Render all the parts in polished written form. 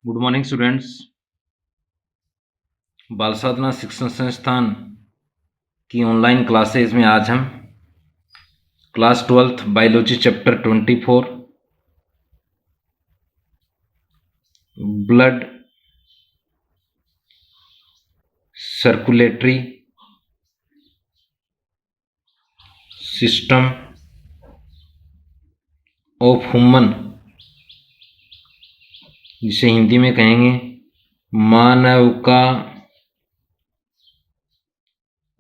Good morning students. बाल साधना शिक्षण संस्थान की ऑनलाइन क्लासेज में आज हम class 12th biology chapter 24 blood circulatory system of human, जिसे हिंदी में कहेंगे मानव का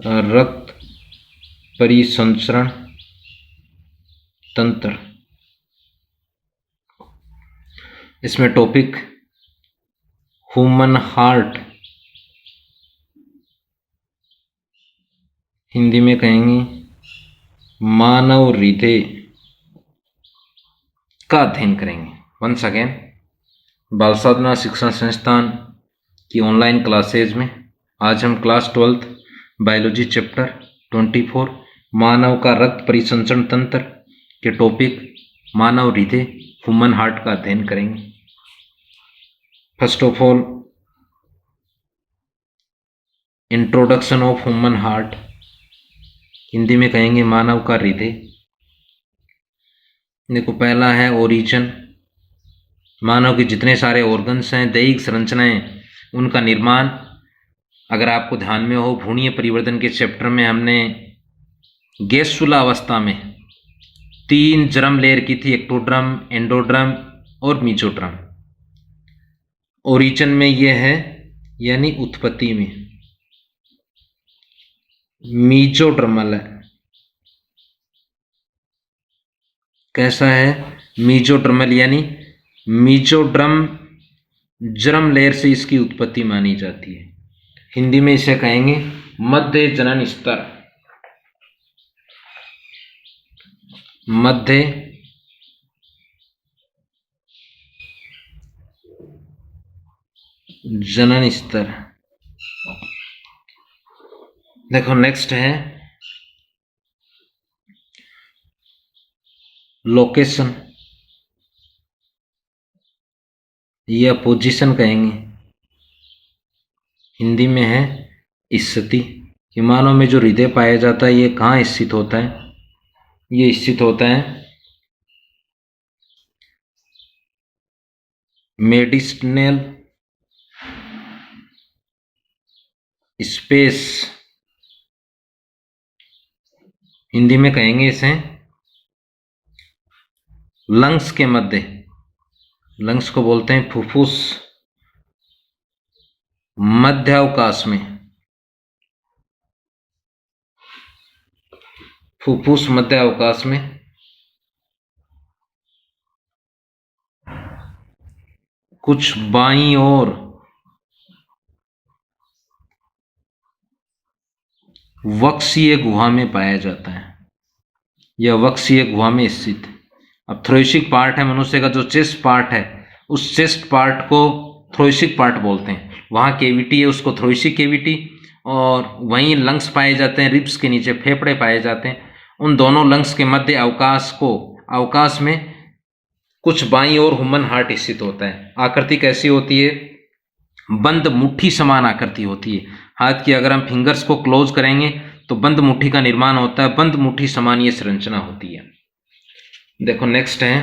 रक्त परिसंचरण तंत्र। इसमें टॉपिक ह्यूमन हार्ट, हिंदी में कहेंगे मानव हृदय का अध्ययन करेंगे। वंस अगेन, बाल साधना शिक्षण संस्थान की ऑनलाइन क्लासेज में आज हम क्लास 12th बायोलॉजी चैप्टर 24 मानव का रक्त परिसंचरण तंत्र के टॉपिक मानव हृदय ह्यूमन हार्ट का अध्ययन करेंगे। First of all, introduction of human heart, Hindi में कहेंगे मानव का हृदय। देखो, पहला है ओरिजिन। मानव के जितने सारे ऑर्गन्स हैं, दैहिक संरचनाएं, उनका निर्माण। अगर आपको ध्यान में हो, भ्रूणीय परिवर्तन के चैप्टर में हमने गैसुला अवस्था में 3 जर्म लेयर की थी, एक्टोड्रम, एंडोड्रम और मीजोड्रम। ओरिजिन में यह है, यानी उत्पत्ति में। मीजोड्रमल है, कैसा है? मीजोड्रमल, यानी मीजोड्रम जर्म लेयर से इसकी उत्पत्ति मानी जाती है। हिंदी में इसे कहेंगे मध्य जनन स्तर। मध्य जनन स्तर। देखो, नेक्स्ट है लोकेशन या पोजीशन कहेंगे, हिंदी में है स्थिति। कि मानव में जो हृदय पाया जाता है, ये कहाँ स्थित होता है? ये स्थित होता है मेडिसिनल स्पेस, हिंदी में कहेंगे इसे लंग्स के मध्य। लंग्स को बोलते हैं फुफ्फुस। मध्य अवकाश में, फुफ्फुस मध्य अवकाश में कुछ बाईं ओर वक्षीय गुहा में पाया जाता है, यह वक्षीय गुहा में स्थित। अब थ्रोइसिक पार्ट है मनुष्य का, जो चेस्ट पार्ट है, उस चेस्ट पार्ट को थ्रोइसिक पार्ट बोलते हैं। वहाँ केविटी है, उसको थ्रोइसिक केविटी, और वहीं लंग्स पाए जाते हैं, रिब्स के नीचे फेफड़े पाए जाते हैं। उन दोनों लंग्स के मध्य अवकाश में कुछ बाईं ओर ह्यूमन हार्ट स्थित होता है। आकृति कैसी होती है? बंद मुट्ठी समान आकृति होती है। हाथ की अगर हम फिंगर्स को क्लोज करेंगे तो बंद मुट्ठी का निर्माण होता है, बंद मुट्ठी समान ये संरचना होती है। देखो, नेक्स्ट है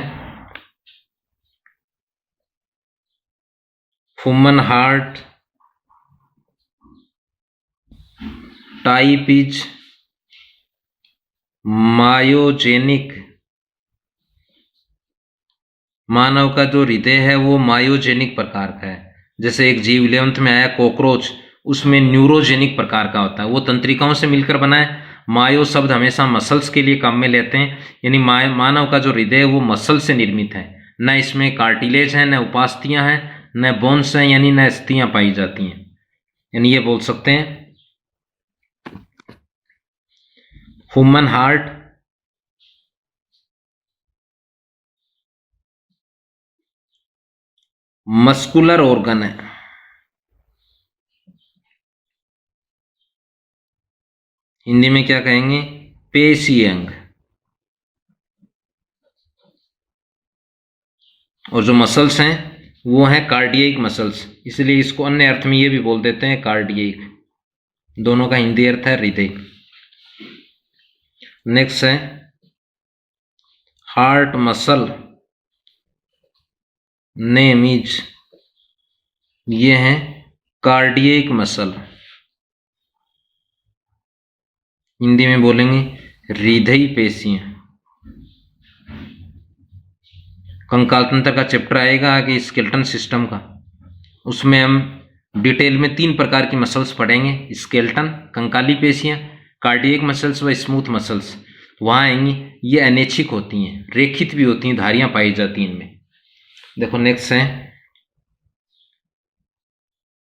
human heart type is myogenic. मानव का जो हृदय है वो मायोजेनिक प्रकार का है। जैसे एक जीव 11th में आया कॉकरोच, उसमें न्यूरोजेनिक प्रकार का होता है, वो तंत्रिकाओं से मिलकर बना है। मायो शब्द हमेशा मसल्स के लिए काम में लेते हैं, यानी मानव का जो हृदय है वो मसल से निर्मित है। न इसमें कार्टिलेज है, न उपास्थियां हैं, न बोन्स हैं, यानी न अस्थियां पाई जाती हैं। यानी ये बोल सकते हैं ह्यूमन हार्ट मस्कुलर ऑर्गन है। हिंदी में क्या कहेंगे? पेशी अंग। और जो मसल्स हैं वो हैं कार्डियक मसल्स, इसलिए इसको अन्य अर्थ में ये भी बोल देते हैं कार्डियक। दोनों का हिंदी अर्थ है हृदय। नेक्स्ट है हार्ट मसल नेम इज, ये हैं कार्डियक मसल, हिंदी में बोलेंगे हृदय पेशियां। कंकाल तंत्र का चैप्टर आएगा आगे स्केलेटन सिस्टम का, उसमें हम डिटेल में 3 प्रकार की मसल्स पढ़ेंगे, स्केलेटन, कंकाली पेशियां, कार्डियक मसल्स व स्मूथ मसल्स। वहाँ आएंगी, ये अनैच्छिक होती हैं, रेखित भी होती हैं, धारियां पाई जाती हैं इनमें। देखो नेक्स्ट है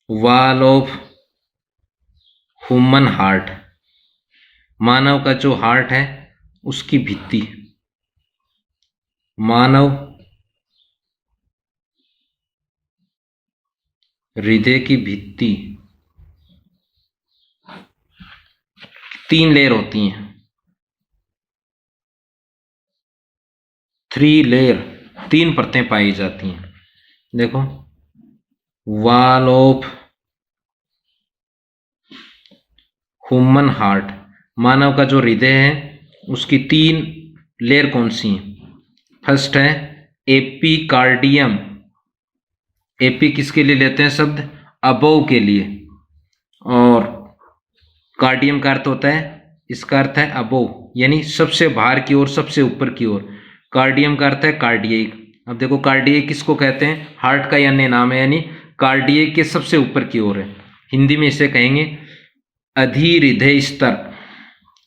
वॉल ऑफ ह्यूमन हार्ट, मानव का जो हार्ट है उसकी भित्ति, मानव हृदय की भित्ति 3 लेयर होती हैं, 3 लेयर, 3 परतें पाई जाती हैं। देखो वॉल ऑफ ह्यूमन हार्ट, मानव का जो हृदय है उसकी 3 लेयर कौन सी हैं? फर्स्ट है एपिकार्डियम, एपी किसके लिए लेते हैं शब्द? अबोव के लिए, और कार्डियम का अर्थ होता है, इसका अर्थ है अबोव, यानी सबसे बाहर की ओर, सबसे ऊपर की ओर। कार्डियम का अर्थ है कार्डियक। अब देखो कार्डियक किसको कहते हैं? हार्ट का अन्य नाम है, यानी कार्डियक के सबसे ऊपर की ओर है। हिंदी में इसे कहेंगे अधिहृदय स्तर।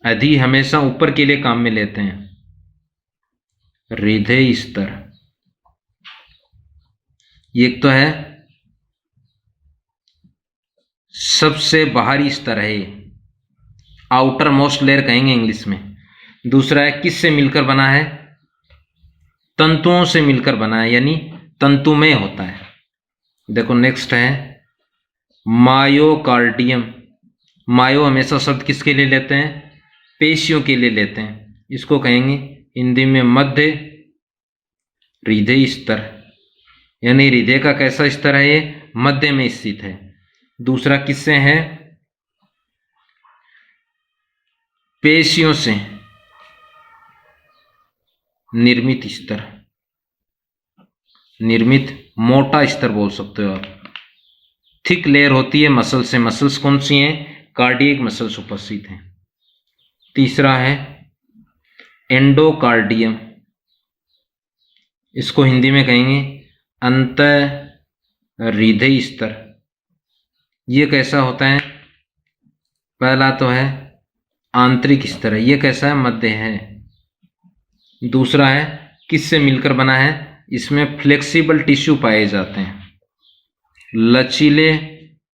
अधि हमेशा ऊपर के लिए काम में लेते हैं, हृदय स्तर। ये तो है सबसे बाहरी स्तर है, आउटर मोस्ट लेयर कहेंगे इंग्लिश में। दूसरा है किससे मिलकर बना है? तंतुओं से मिलकर बना है, यानी तंतुमय होता है। देखो नेक्स्ट है मायोकार्डियम। मायो हमेशा शब्द किसके लिए लेते हैं? पेशियों के लिए लेते हैं। इसको कहेंगे हिंदी में मध्य हृदय स्तर, यानी हृदय का कैसा स्तर है? ये मध्य में स्थित है। दूसरा किससे है? पेशियों से निर्मित स्तर, निर्मित मोटा स्तर बोल सकते हो आप। थिक लेयर होती है मसल से। मसल्स कौन सी हैं? कार्डियक मसल्स उपस्थित हैं। तीसरा है एंडोकार्डियम, इसको हिंदी में कहेंगे अंत हृदय स्तर। ये कैसा होता है? पहला तो है आंतरिक स्तर है, ये कैसा है? मध्य है। दूसरा है किससे मिलकर बना है? इसमें फ्लेक्सिबल टिश्यू पाए जाते हैं, लचीले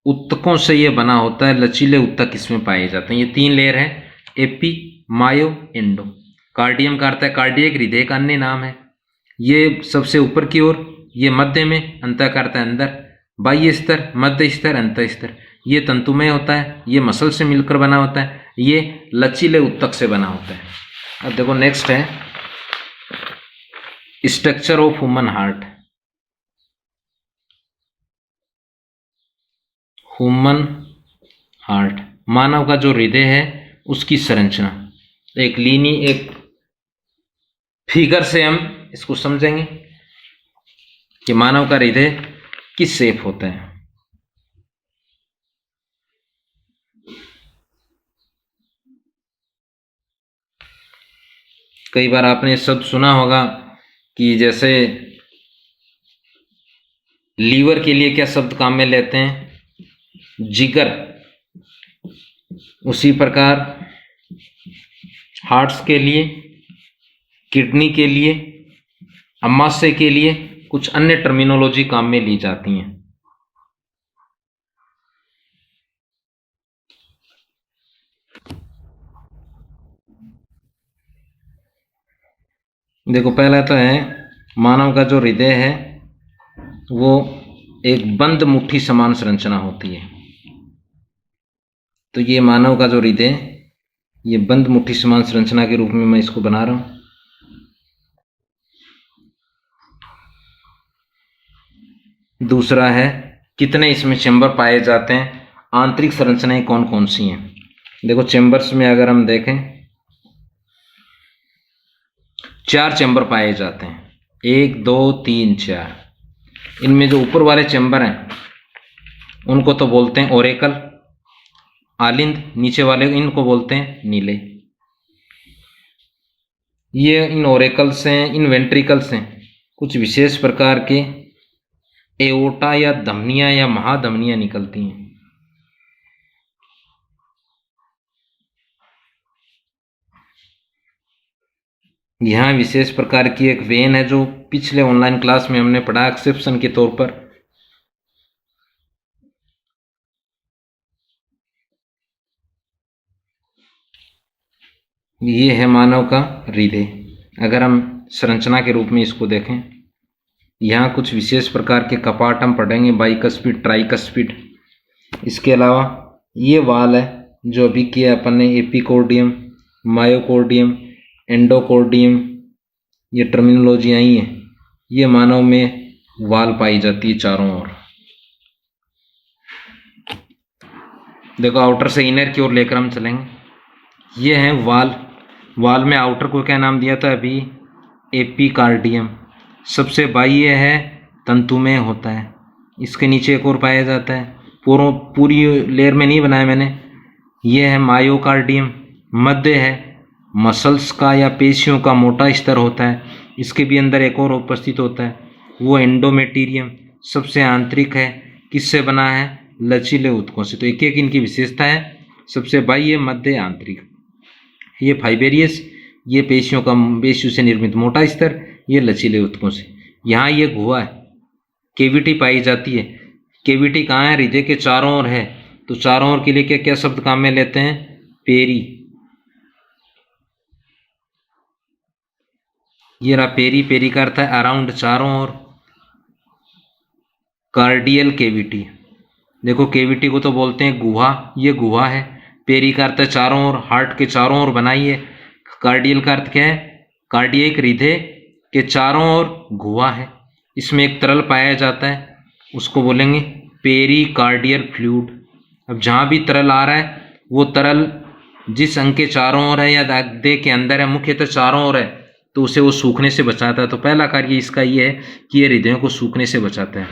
उत्तकों से ये बना होता है, लचीले उत्तक इसमें पाए जाते हैं। ये 3 लेयर है, एपी, मायो, एंडो। कार्डियम का अर्थ है कार्डियक, हृदय का अन्य नाम है। ये सबसे ऊपर की ओर, ये मध्य में, अंत का अर्थ है अंदर, बाह्य स्तर, मध्य स्तर, अंत स्तर। ये तंतुमय होता है, ये मसल से मिलकर बना होता है, ये लचीले उत्तक से बना होता है। अब देखो नेक्स्ट है structure of human heart. Human heart, मानव का जो हृदय है उसकी संरचना। एक लीनी, एक फिगर से हम इसको समझेंगे कि मानव का हृदय किस शेप होता है। कई बार आपने शब्द सुना होगा कि जैसे लीवर के लिए क्या शब्द काम में लेते हैं? जिगर। उसी प्रकार हार्ट्स के लिए, किडनी के लिए, अमाशय के लिए कुछ अन्य टर्मिनोलॉजी काम में ली जाती हैं। देखो पहला तो है मानव का जो हृदय है वो एक बंद मुट्ठी समान संरचना होती है। तो ये मानव का जो हृदय, ये बंद मुट्ठी समान संरचना के रूप में मैं इसको बना रहा हूं। दूसरा है कितने इसमें चेंबर पाए जाते हैं, आंतरिक संरचनाएं कौन कौन सी हैं। देखो चेंबर्स में अगर हम देखें 4 चेंबर पाए जाते हैं, 1 2 3 4। इनमें जो ऊपर वाले चेंबर हैं उनको तो बोलते हैं ओरेकल, आलिंद, नीचे वाले इनको बोलते हैं नीले। ये इन ओरेकल से, इन वेंट्रिकल से कुछ विशेष प्रकार के एओर्टा या धमनियां या महाधमनियां निकलती हैं। यहाँ विशेष प्रकार की एक वेन है जो पिछले ऑनलाइन क्लास में हमने पढ़ा एक्सेप्शन के तौर पर। ये है मानव का हृदय। अगर हम संरचना के रूप में इसको देखें, यहाँ कुछ विशेष प्रकार के कपाट हम पढ़ेंगे, बाइकस्पिड, ट्राइकस्पिड। इसके अलावा ये वाल है जो अभी किया अपन ने, एपिकोर्डियम, मायोकोर्डियम, एंडोकोर्डियम, ये टर्मिनोलॉजी आई है। ये मानव में वाल पाई जाती है चारों ओर। देखो आउटर से इनर की ओर लेकर हम चलेंगे। ये है वाल। वाल में आउटर को क्या नाम दिया था अभी, एपिकार्डियम। सबसे बाह्य है तंतुमय होता है। इसके नीचे एक और पाया जाता है, पूरी लेयर में नहीं बनाया मैंने। ये है मायोकार्डियम। मध्य है मसल्स का या पेशियों का मोटा स्तर होता है। इसके भी अंदर एक और उपस्थित होता है, वो एंडोमेटीरियम। सबसे आंतरिक है, किससे बना है, लचीले ऊतकों से। तो एक एक इनकी विशेषता है, सबसे बाह्य, मध्य, आंतरिक। ये फाइबेरियस, ये पेशियों से निर्मित मोटा स्तर, ये लचीले ऊतकों से। यहाँ ये गुहा है, केविटी पाई जाती है। केविटी कहाँ है, हृदय के चारों ओर है। तो चारों ओर के लिए क्या क्या शब्द काम में लेते हैं, पेरी। ये रहा पेरी, पेरी का अर्थ है अराउंड, चारों ओर। कार्डियल केविटी, देखो केविटी को तो बोलते हैं गुहा, ये गुहा है। पेरी का अर्थ है चारों ओर, हार्ट के चारों ओर बनाई है। कार्डियल का अर्थ क्या है, कार्डियक, हृदय के चारों ओर गुहा है। इसमें एक तरल पाया जाता है, उसको बोलेंगे पेरिकार्डियल फ्लूइड। अब जहाँ भी तरल आ रहा है वो तरल जिस अंग के चारों ओर है या हृदय के अंदर है, मुख्यतः चारों ओर है, तो उसे वो सूखने से बचाता है। तो पहला कार्य इसका ये है कि ये हृदय को सूखने से बचाता है,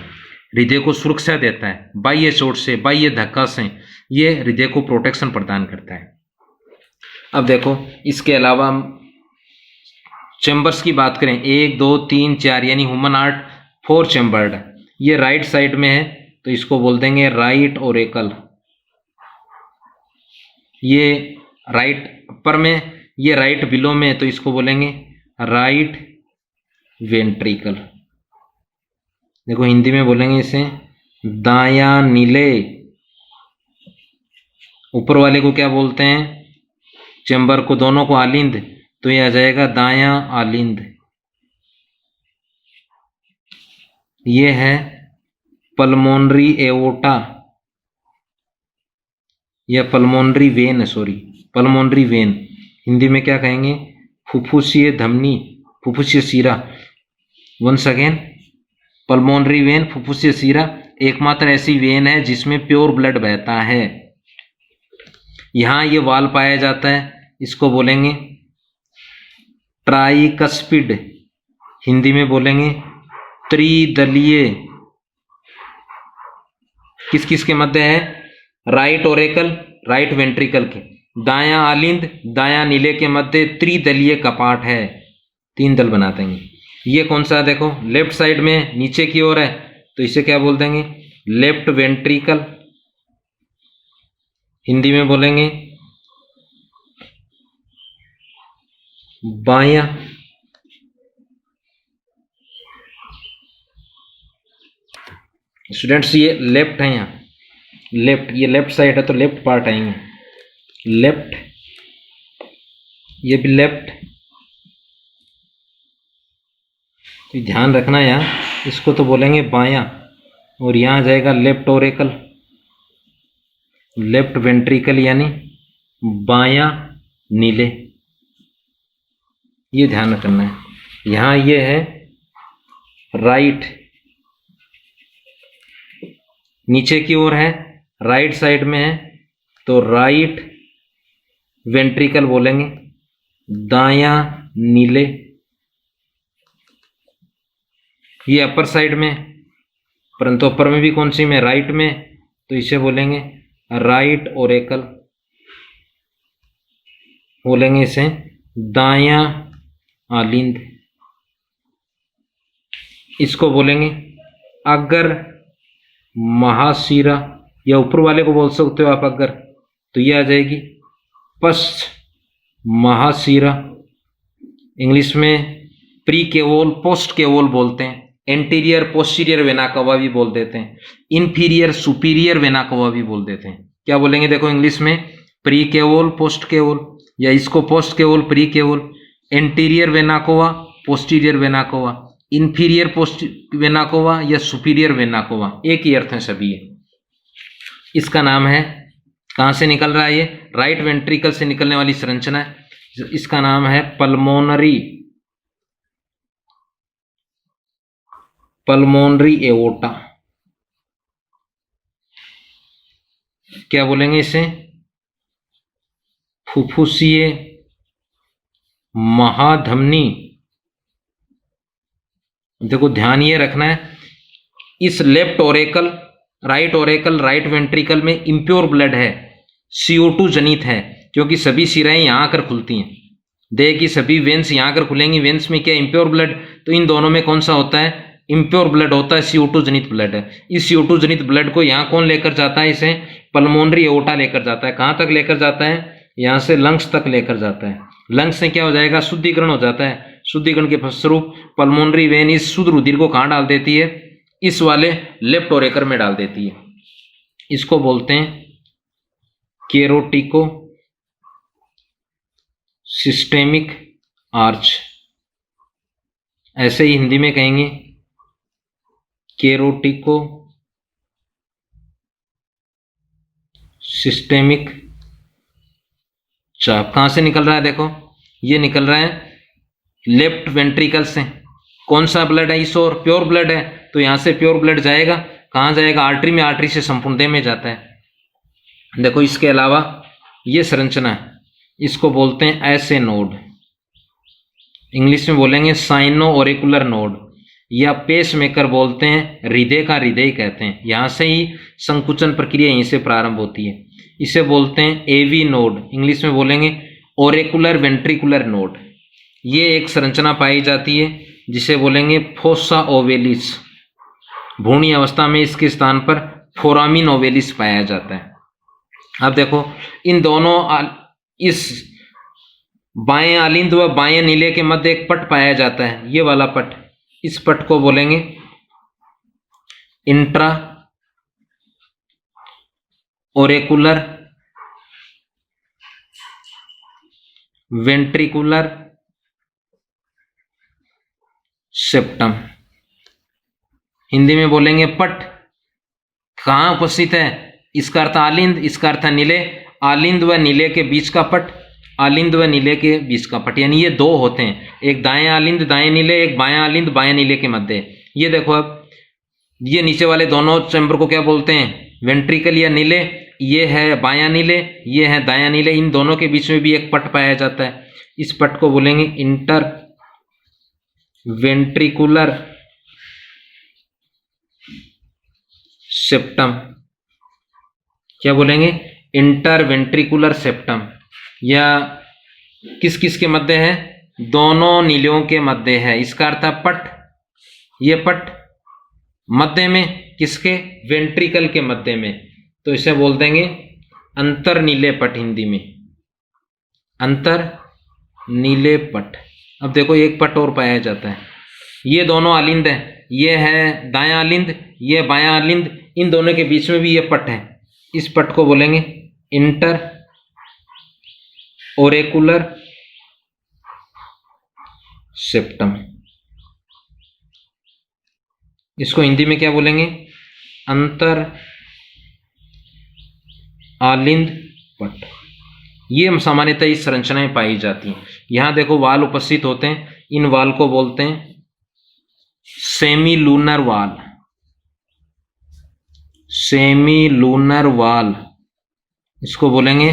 हृदय को सुरक्षा देता है, बाह्य चोट से, बाह्य धक्का से ये हृदय को प्रोटेक्शन प्रदान करता है। अब देखो इसके अलावा हम चेंबर्स की बात करें, 1 2 3 4, यानी ह्यूमन हार्ट 4 चेंबर्ड है। ये राइट साइड में है तो इसको बोल देंगे राइट ओरेकल। ये राइट अपर में, ये राइट बिलो में, तो इसको बोलेंगे राइट वेंट्रिकल। देखो हिंदी में बोलेंगे इसे दायां नीले। ऊपर वाले को क्या बोलते हैं, चेंबर को, दोनों को आलिंद, तो ये आ जाएगा दायां आलिंद। ये है पल्मोनरी एओर्टा या pulmonary vein, sorry pulmonary vein. Hindi में क्या कहेंगे, फुफ्फुसीय धमनी, फुफ्फुसीय सीरा। वंस अगेन, पल्मोनरी वेन, फुफ्फुसीय सीरा एकमात्र ऐसी वेन है जिसमें प्योर ब्लड बहता है। यहां ये वाल पाया जाता है, इसको बोलेंगे ट्राइकस्पिड। हिंदी में बोलेंगे त्रिदलीय। किस किस के मध्य है, राइट ओरेकल, राइट वेंट्रिकल के, दायां आलिंद, दायां नीले के मध्य त्रिदलीय कपाट है, 3 दल बनाते हैं। ये कौन सा, देखो लेफ्ट साइड में नीचे की ओर है, तो इसे क्या बोल देंगे, लेफ्ट वेंट्रिकल। हिंदी में बोलेंगे बायां। स्टूडेंट्स ये लेफ्ट है, यहाँ लेफ्ट, ये लेफ्ट साइड है तो लेफ्ट पार्ट आएंगे, लेफ्ट, ये भी लेफ्ट। तो ध्यान रखना यहाँ, इसको तो बोलेंगे बायां, और यहाँ जाएगा लेफ्ट ओरेकल, लेफ्ट वेंट्रिकल यानी बायां नीले। ये ध्यान रखना है। यहाँ ये है राइट नीचे की ओर है, राइट साइड में है, तो राइट वेंट्रिकल बोलेंगे। दायां नीले, ये अपर साइड में, परंतु अपर में भी कौन सी में, राइट में, तो इसे बोलेंगे राइट ओरेकल, बोलेंगे इसे दायां आलिंद। इसको बोलेंगे अगर महाशिरा, या ऊपर वाले को बोल सकते हो आप अगर, तो ये आ जाएगी पश्च महाशिरा। इंग्लिश में प्री केवोल, पोस्ट केवोल बोलते हैं। एंटीरियर पोस्टीरियर वेना कवा भी बोल देते हैं। इंफीरियर सुपीरियर वेना कवा भी बोल देते हैं। क्या बोलेंगे देखो इंग्लिश में, प्री केवोल पोस्ट केवोल, या इसको पोस्ट केवोल प्री केवोल, एंटीरियर वेना कवा पोस्टीरियर वेना कवा, इंफीरियर पोस्ट वेना कवा या सुपीरियर वेना कवा, एक ही अर्थ है सभी है। इसका नाम है, कहाँ से निकल रहा है ये, राइट वेंट्रिकल से निकलने वाली संरचना है। इसका नाम है पल्मोनरी एओर्टा। क्या बोलेंगे इसे, फुफ्फुसीय महाधमनी। देखो ध्यान ये रखना है, इस लेफ्ट ओरेकल, राइट वेंट्रिकल में इम्प्योर ब्लड है, CO2 जनित है, क्योंकि सभी शिराएं यहां आकर खुलती हैं। देह की सभी वेन्स यहां आकर खुलेंगी। वेन्स में क्या, इम्प्योर ब्लड, तो इन दोनों में कौन सा होता है, इम्प्योर ब्लड होता है, CO2 जनित ब्लड है। इस CO2 जनित ब्लड को यहाँ कौन लेकर जाता है, इसे पल्मोनरी एओर्टा लेकर जाता है। कहाँ तक लेकर जाता है, यहाँ से लंग्स तक लेकर जाता है। लंग्स से क्या हो जाएगा, शुद्धिकरण हो जाता है। शुद्धिकरण के फलस्वरूप पल्मोनरी वेन इस शुद्ध रुधिर को कहाँ डाल देती है, इस वाले लेफ्ट ओरेकर में डाल देती है। इसको बोलते हैं केरोटिको सिस्टेमिक आर्च, ऐसे ही हिंदी में कहेंगे केरोटिको सिस्टेमिक चाप। कहां से निकल रहा है, देखो ये निकल रहा है लेफ्ट वेंट्रिकल से। कौन सा ब्लड है, इस ओर प्योर ब्लड है, तो यहां से प्योर ब्लड जाएगा, कहां जाएगा, आर्टरी में, आर्टरी से संपूर्ण देह में जाता है। देखो इसके अलावा ये संरचना है, इसको बोलते हैं ऐसे नोड, इंग्लिश में बोलेंगे साइनो ओरिकुलर नोड, या पेस मेकर बोलते हैं, हृदय का हृदय कहते हैं। यहां से ही संकुचन प्रक्रिया यहीं से प्रारंभ होती है। इसे बोलते हैं एवी नोड, इंग्लिश में बोलेंगे ओरेकुलर वेंट्रिकुलर नोड। ये एक संरचना पाई जाती है जिसे बोलेंगे फोसा ओवेलिस। भ्रूणी अवस्था में इसके स्थान पर फोरामिन ओवेलिस पाया जाता है। अब देखो इन दोनों, इस बाएं आलिंद व बाएं नीले के मध्य एक पट पाया जाता है, ये वाला पट। इस पट को बोलेंगे इंट्रा ओरेकुलर वेंट्रिकुलर सेप्टम। हिंदी में बोलेंगे पट। कहां उपस्थित है, इसका अर्थ आलिंद, इसका अर्थ नीले। आलिंद व नीले के बीच का पट, आलिंद व नीले के बीच का पट, यानी ये दो होते हैं, एक दाएं आलिंद दाएं नीले, एक बाएं आलिंद बाएं नीले के मध्य। ये देखो अब ये नीचे वाले दोनों चैम्बर को क्या बोलते हैं, वेंट्रिकल या नीले। ये है बायां नीले, ये है दायां नीले, इन दोनों के बीच में भी एक पट पाया जाता है। इस पट को बोलेंगे इंटर वेंट्रिकुलर सेप्टम। क्या बोलेंगे, इंटर वेंट्रिकुलर सेप्टम। या किस किस के मध्य है, दोनों नीलियों के मध्य है। इसका अर्थ है पट, ये पट मध्य में, किसके, वेंट्रिकल के मध्य में, तो इसे बोल देंगे अंतर नीले पट। हिंदी में अंतर नीले पट। अब देखो एक पट और पाया जाता है, ये दोनों आलिंद है, ये है दायां आलिंद, ये बायां आलिंद, इन दोनों के बीच में भी ये पट है। इस पट को बोलेंगे इंटर ओरेकुलर सेप्टम। इसको हिंदी में क्या बोलेंगे, अंतर आलिंद पट। ये सामान्यतः इस संरचना में पाई जाती हैं। यहां देखो वाल उपस्थित होते हैं, इन वाल को बोलते हैं सेमी लूनर वाल। सेमी लूनर वाल, इसको बोलेंगे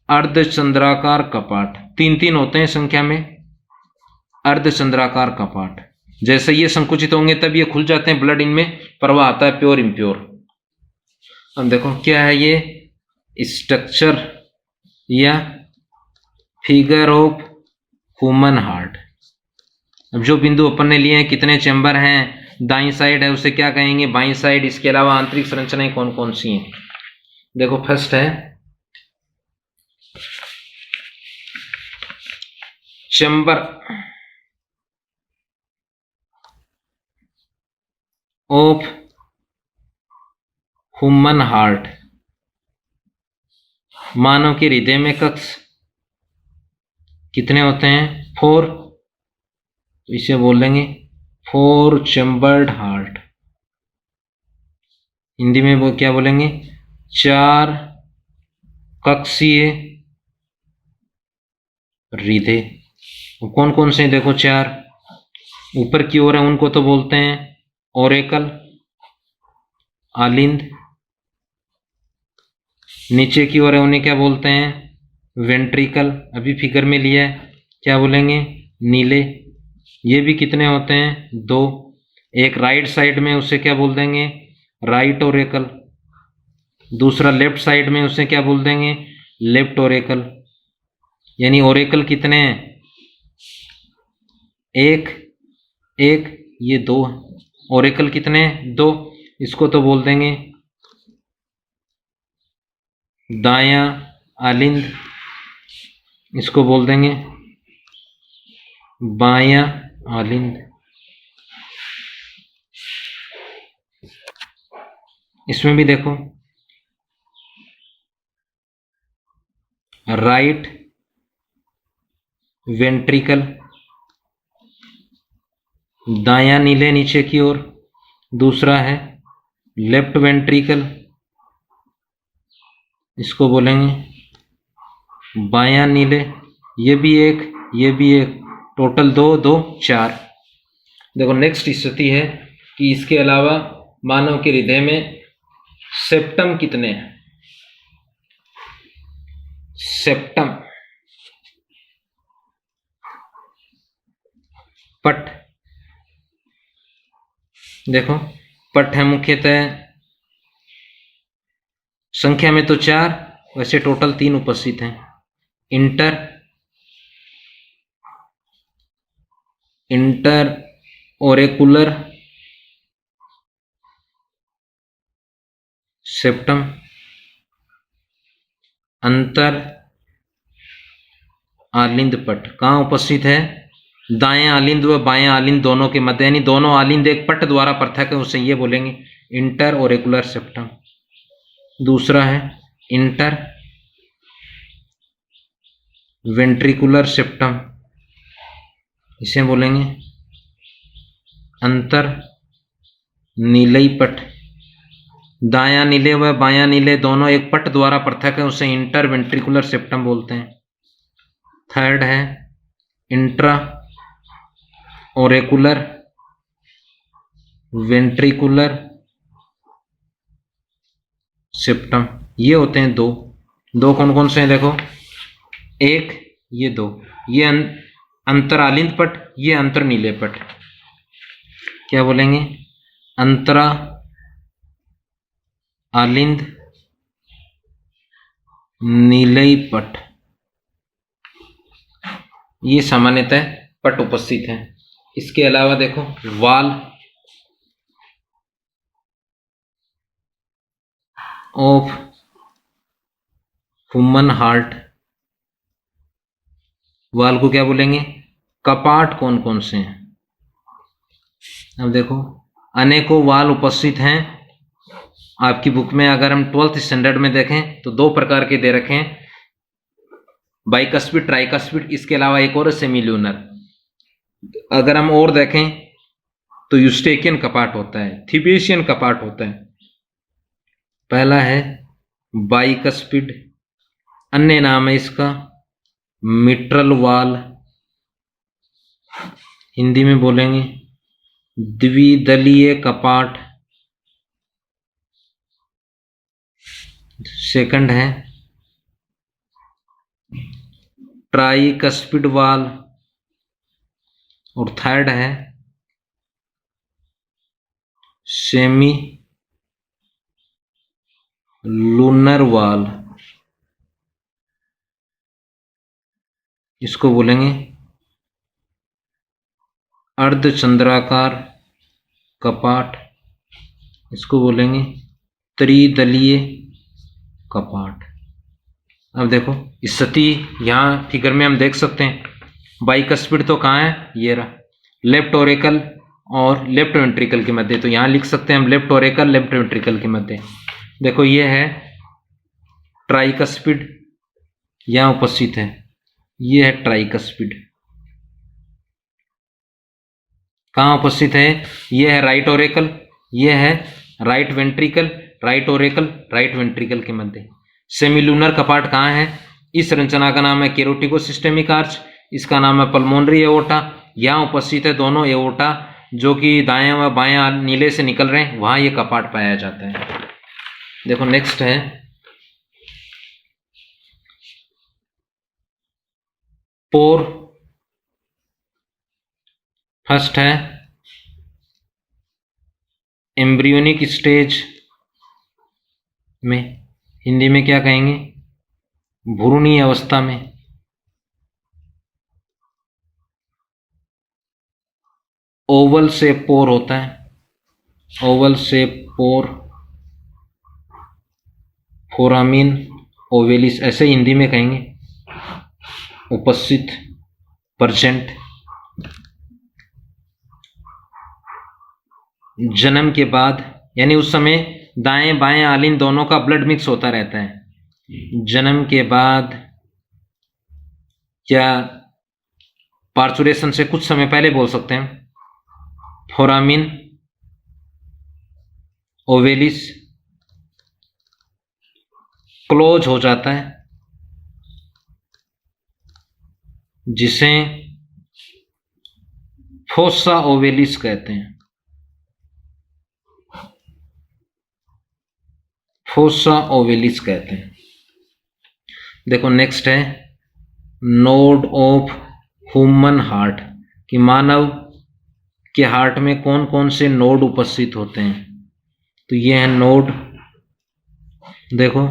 अर्धचंद्राकार कपाट। तीन तीन होते हैं संख्या में अर्धचंद्राकार कपाट। जैसे ये संकुचित होंगे तब ये खुल जाते हैं, ब्लड इनमें प्रवाह आता है, प्योर इम्प्योर। अब देखो क्या है ये स्ट्रक्चर या फिगर ऑफ ह्यूमन हार्ट। अब जो बिंदु अपन ने लिए हैं, कितने चैम्बर हैं, दाईं साइड है उसे क्या कहेंगे, बाईं साइड। इसके अलावा आंतरिक संरचनाएं कौन कौन सी हैं। देखो फर्स्ट है चैम्बर ऑफ ह्यूमन हार्ट, मानव के हृदय में कक्ष कितने होते हैं, 4। तो इसे बोल देंगे 4 चैम्बर्ड हार्ट। हिंदी में वो क्या बोलेंगे, 4 कक्षीय हृदय। कौन कौन से देखो 4, ऊपर की ओर है उनको तो बोलते हैं ओरेकल, आलिंद। नीचे की ओर है उन्हें क्या बोलते हैं, वेंट्रिकल। अभी फिगर में लिया है, क्या बोलेंगे, नीले। ये भी कितने होते हैं, 2। एक राइट साइड में उसे क्या बोल देंगे, राइट ओरेकल। दूसरा लेफ्ट साइड में उसे क्या बोल देंगे, लेफ्ट ओरेकल। यानी ओरेकल कितने हैं, 1 1, ये 2। ओरेकल कितने, 2। इसको तो बोल देंगे दायां आलिंद, इसको बोल देंगे बायां आलिंद। इसमें भी देखो राइट वेंट्रिकल, दायां नीले नीचे की ओर। दूसरा है लेफ्ट वेंट्रिकल, इसको बोलेंगे बायां नीले। ये भी एक, ये भी एक, टोटल 2 2 4। देखो नेक्स्ट स्थिति है कि इसके अलावा मानव के हृदय में सेप्टम कितने हैं। सेप्टम पट, देखो पट है मुख्यतः संख्या में तो 4, वैसे टोटल 3 उपस्थित हैं। इंटर ओरेकुलर सेप्टम, अंतर आलिंद पट कहाँ उपस्थित है, दाएं आलिंद व बाएं आलिंद दोनों के मध्य, यानी दोनों आलिंद एक पट द्वारा पृथक है, उसे ये बोलेंगे इंटर ओरेकुलर सेप्टम। दूसरा है इंटर वेंट्रिकुलर सेप्टम, इसे बोलेंगे अंतर नीलई पट। दायां नीले व बायां नीले दोनों एक पट द्वारा पृथक है, उसे इंटर वेंट्रिकुलर सेप्टम बोलते हैं। थर्ड है इंट्रा ओरेकुलर वेंट्रिकुलर सेप्टम। ये होते हैं 2 2। कौन कौन से हैं देखो, 1 ये 2, ये अंतरालिंद पट, ये अंतर नीले पट। क्या बोलेंगे, अंतरा आलिंद नीलई पट, ये सामान्यतः पट उपस्थित हैं। इसके अलावा देखो वाल ऑफ ह्यूमन हार्ट, वाल को क्या बोलेंगे, कपाट कौन कौन से हैं। अब देखो अनेकों वाल उपस्थित हैं। आपकी बुक में अगर हम 12th स्टैंडर्ड में देखें तो 2 प्रकार के दे रखे हैं, बाइकस्पिड ट्राइकस्पिड, इसके अलावा एक और सेमील्यूनर। अगर हम और देखें तो यूस्टेकियन कपाट होता है, थिबेशियन कपाट होता है। पहला है बाइकस्पिड, अन्य नाम है इसका मिट्रल वाल, हिंदी में बोलेंगे द्विदलीय कपाट। सेकंड है ट्राइकस्पिड वाल, और थर्ड है सेमी लूनर वाल। इसको बोलेंगे अर्धचंद्राकार कपाट, इसको बोलेंगे त्रिदलीय कपाट। अब देखो स्थिति यहाँ फिगर में हम देख सकते हैं, बाइकस्पिड तो कहाँ है, ये रहा, लेफ्ट ओरेकल और लेफ्ट वेंट्रिकल के मध्य। तो यहाँ लिख सकते हैं हम लेफ्ट ओरेकल लेफ्ट वेंट्रिकल के मध्य। देखो ये है ट्राइकस्पिड, यहाँ उपस्थित है, ये है ट्राइकस्पिड। कहाँ उपस्थित है, ये है राइट ओरेकल, ये है right ventricle, right Oracle right ventricle के मध्य। सेमिलूनर कपाट कहाँ है, इस संरचना का नाम है केरोटिकोसिस्टेमिक आर्च, इसका नाम है पल्मोनरी एओर्टा। यहाँ उपस्थित है दोनों एओर्टा जो कि दाएं व बाएं नीले से निकल रहे हैं, वहां ये कपाट पाया जाता है। देखो नेक्स्ट है पोर। फर्स्ट है एम्ब्रियोनिक स्टेज में, हिंदी में क्या कहेंगे, भ्रूणीय अवस्था में। ओवल शेप पोर होता है, ओवल शेप पोर, फोरामिन ओवेलिस, ऐसे हिंदी में कहेंगे, उपस्थित, परसेंट। जन्म के बाद, यानी उस समय दाएं बाएं आलिन दोनों का ब्लड मिक्स होता रहता है। जन्म के बाद या पार्चुरेशन से कुछ समय पहले बोल सकते हैं, फोरामिन ओवेलिस क्लोज हो जाता है, जिसे फोसा ओवेलिस कहते हैं, फोसा ओवेलिस कहते हैं। देखो नेक्स्ट है नोड ऑफ ह्यूमन हार्ट, कि मानव के हार्ट में कौन कौन से नोड उपस्थित होते हैं। तो ये है नोड, देखो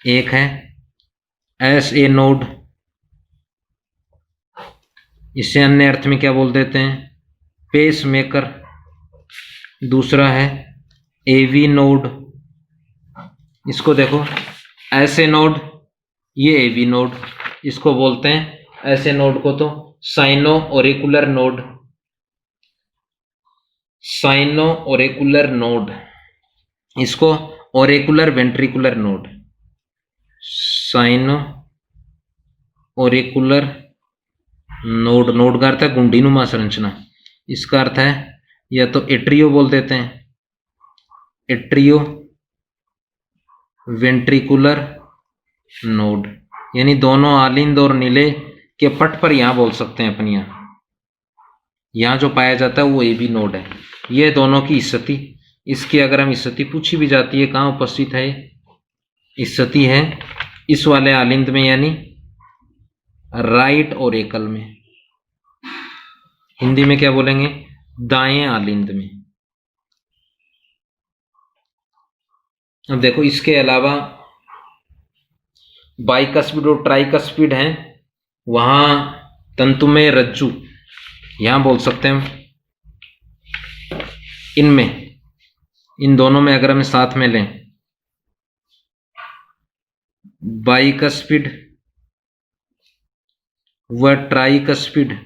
एक है एस ए नोड, इसे अन्य अर्थ में क्या बोल देते हैं, पेस मेकर। दूसरा है एवी नोड, इसको देखो ऐसे नोड, ये एवी नोड, इसको बोलते हैं ऐसे नोड को तो sino auricular node, sino auricular node, इसको auricular ventricular node, sino auricular node, node का अर्थ है गुंडीनुमा संरचना, इसका अर्थ है या तो एट्रियो बोल देते हैं, एट्रियो वेंट्रिकुलर नोड, यानी दोनों आलिंद और नीले के पट पर यहां बोल सकते हैं अपन, यहां जो पाया जाता है वो ए बी नोड है। ये दोनों की स्थिति, इसकी अगर हम स्थिति पूछी भी जाती है कहाँ उपस्थित है, स्थिति है इस वाले आलिंद में, यानी राइट ओरेकल में, हिंदी में क्या बोलेंगे, दाएं आलिंद में। अब देखो इसके अलावा बाइकस्पिड और ट्राइकस्पिड हैं, वहां तंतुमय रज्जु, यहां बोल सकते हैं इनमें, इन दोनों में अगर हम साथ में लें, बाइकस्पिड व ट्राइकस्पिड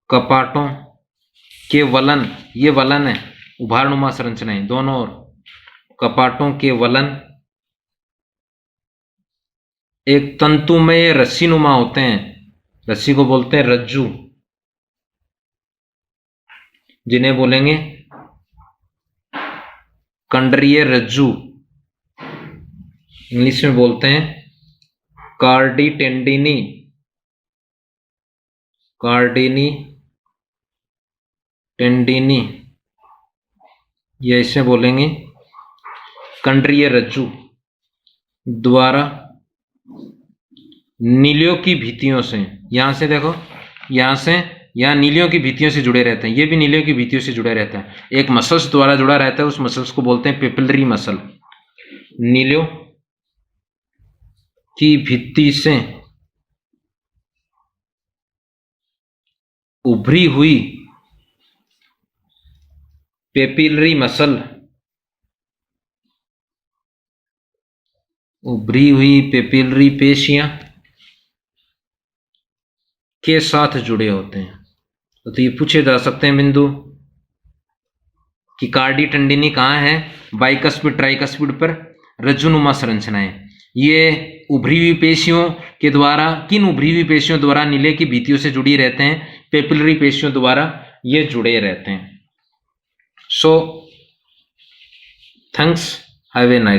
कपाटों के वलन, ये वलन है, उभारनुमा संरचनाएं दोनों ओर, कपाटों के वलन एक तंतुमय रस्सीनुमा होते हैं, रस्सी को बोलते हैं रज्जु, जिन्हें बोलेंगे कंडरीय रज्जु, इंग्लिश में बोलते हैं कार्डी टेंडिनी, कार्डिनी टेंडिनी या इसे बोलेंगे कंड्रीय रज्जु द्वारा नीलियों की भित्तियों से, यहां से देखो, यहां से यहाँ नीलियों की भित्तियों से जुड़े रहते हैं, ये भी नीलियों की भित्तियों से जुड़े रहता है, एक मसल्स द्वारा जुड़ा रहता है, उस मसल्स को बोलते हैं पेपिलरी मसल। नीलियों की भित्ति से उभरी हुई पेपिलरी मसल, उभरी हुई पेपिलरी पेशियां के साथ जुड़े होते हैं। तो ये पूछे जा सकते हैं बिंदु कि कार्डी टेंडिनी कहाँ है, बाइकस्पिड ट्राइकस्पिड पर रज्जुनुमा संरचनाएं, ये उभरी हुई पेशियों के द्वारा, किन उभरी हुई पेशियों द्वारा नीले की भित्तियों से जुड़ी रहते हैं, पेपिलरी पेशियों द्वारा ये जुड़े रहते हैं। So thanks, have a nice